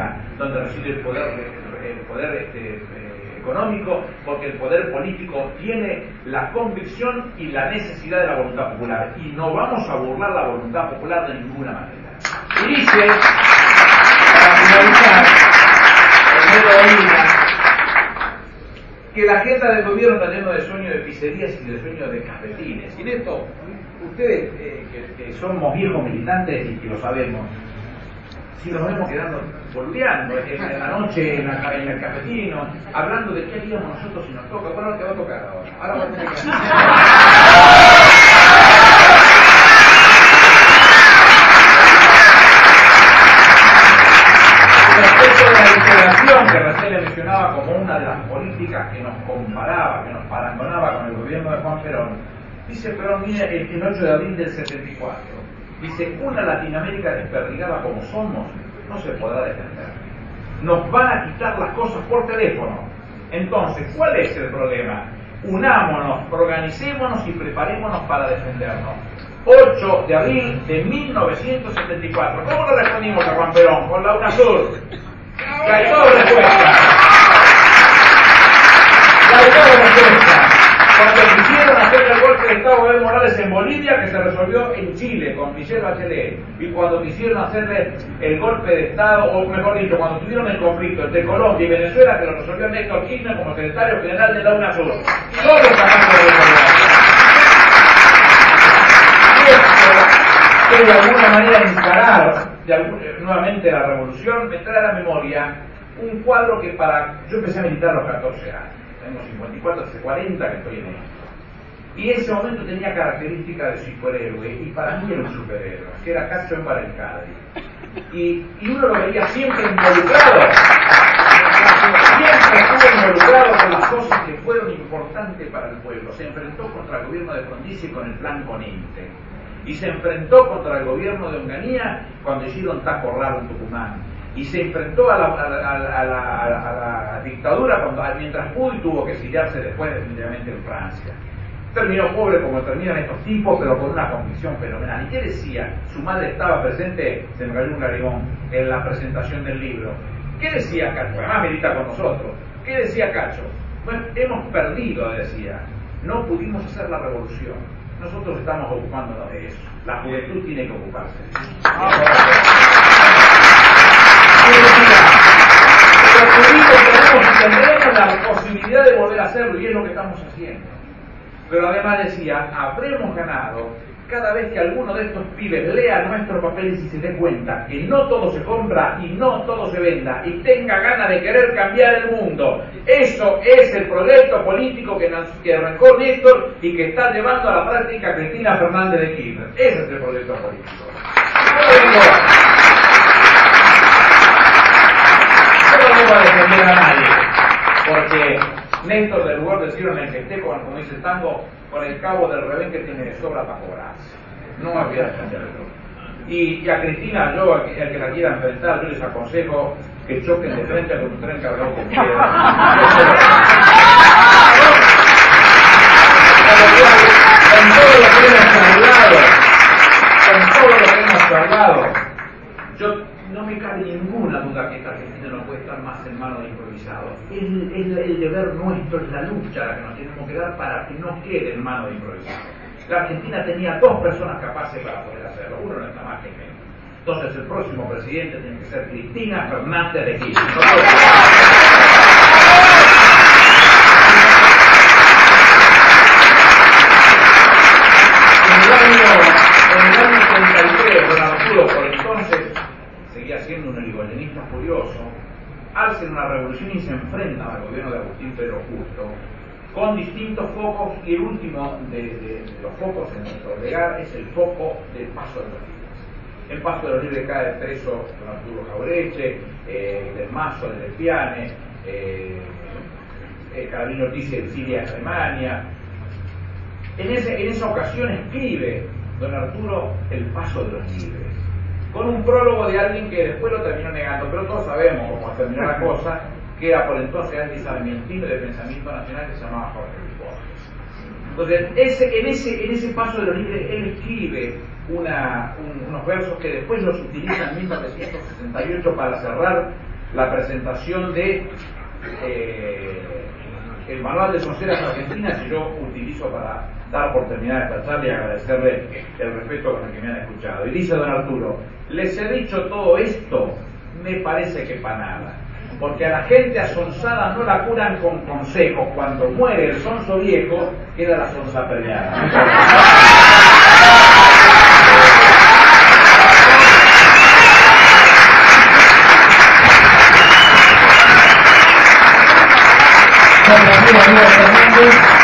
nunca donde reside el poder económico, porque el poder político tiene la convicción y la necesidad de la voluntad popular, y no vamos a burlar la voluntad popular de ninguna manera. Y dice, para finalizar, que la agenda del gobierno está llena de sueños de pizzerías y de sueños de cafetines. Y de esto, ustedes que somos viejos militantes y que lo sabemos, si nos vemos quedando boludeando en la noche, en el cafetino, hablando de qué haríamos nosotros si nos toca. Bueno, te va a tocar ahora. Ahora va a tener que... Respecto de la integración que recién le mencionaba como una de las políticas que nos comparaba, que nos parangonaba con el gobierno de Juan Perón, dice Perón, mire, el 8 de abril del 74, dice, una Latinoamérica desperdigada como somos no se podrá defender. Nos van a quitar las cosas por teléfono. Entonces, ¿cuál es el problema? Unámonos, organicémonos y preparémonos para defendernos. 8 de abril de 1974. ¿Cómo le respondimos a Juan Perón? Con la UNASUR. Que hay dos respuestas. Cuando quisieron hacer el golpe de Estado de Evo Morales en Bolivia, que se resolvió en Chile con Michelle Bachelet, y cuando quisieron hacerle el golpe de Estado, o mejor dicho, cuando tuvieron el conflicto entre Colombia y Venezuela, que lo resolvió Néstor Kirchner como secretario general de la UNASUR. Todos los casos de que de alguna manera encarar nuevamente la revolución, me trae a la memoria un cuadro que yo empecé a militar a los 14 años. Tengo 54, hace 40 que estoy en esto. Y en ese momento tenía características de superhéroe, y para mí era un superhéroe, que era Cacho Embarencadi. Y uno lo veía siempre involucrado con las cosas que fueron importantes para el pueblo. Se enfrentó contra el gobierno de Frondizi con el plan Coninte, y se enfrentó contra el gobierno de Onganía cuando hicieron Taco Raro en Tucumán, y se enfrentó a la dictadura mientras pudo, y tuvo que exiliarse después definitivamente en Francia. Terminó pobre como terminan estos tipos, pero con una convicción fenomenal. ¿Y qué decía? Su madre estaba presente, se me cayó un larigón, en la presentación del libro. ¿Qué decía Cacho? Además milita con nosotros. ¿Qué decía Cacho? Bueno, hemos perdido, decía. No pudimos hacer la revolución. Nosotros estamos ocupándonos de eso. La juventud tiene que ocuparse de eso. Tendremos la posibilidad de volver a hacerlo, y es lo que estamos haciendo. Pero además decía, habremos ganado cada vez que alguno de estos pibes lea nuestros papeles y se dé cuenta que no todo se compra y no todo se venda, y tenga ganas de querer cambiar el mundo. Eso es el proyecto político que arrancó Néstor y que está llevando a la práctica Cristina Fernández de Kirchner. Ese es el proyecto político. Yo no vengo a defender a nadie, porque Néstor, del lugar de decirlo en el que esté, como dice el tango, con el cabo del revén que tiene de sobra para cobrarse. No me voy a defenderlo. Y a Cristina, yo, el que la quiera enfrentar, yo les aconsejo que choquen de frente con un tren cargado con piedra. Con todo lo que hemos hablado, no me cabe ninguna duda que esta Argentina no puede estar más en manos de improvisados. Es el deber nuestro, es la lucha la que nos tenemos que dar para que no quede en manos de improvisados. La Argentina tenía dos personas capaces para poder hacerlo, uno no está más que menos. Entonces el próximo presidente tiene que ser Cristina Fernández de Kirchner. En el año 33, don Arturo, por entonces, seguía siendo un oligoyenista furioso, hace una revolución y se enfrenta al gobierno de Agustín Pedro Justo con distintos focos, y el último de los focos en nuestro llegar es el foco del Paso de los Libres. En Paso de los Libres cae preso don Arturo Jaureche, del Mazo, del Despiane, Carabino Ortiz se exilia a Alemania. En esa ocasión escribe don Arturo El Paso de los Libres, con un prólogo de alguien que después lo terminó negando, pero todos sabemos cómo terminó la cosa, que era por entonces antisarmientino de pensamiento nacional, que se llamaba Jorge Luis Borges. Entonces, en ese Paso de los Libres, él escribe unos versos que después los utiliza en 1968 para cerrar la presentación de el manual de sonceras argentinas, y yo utilizo para dar por terminada esta charla y agradecerle el respeto con el que me han escuchado. Y dice don Arturo: les he dicho todo esto, me parece que para nada, porque a la gente asonsada no la curan con consejos. Cuando muere el sonso viejo, queda la sonsa preñada. Gracias, amigo Fernández.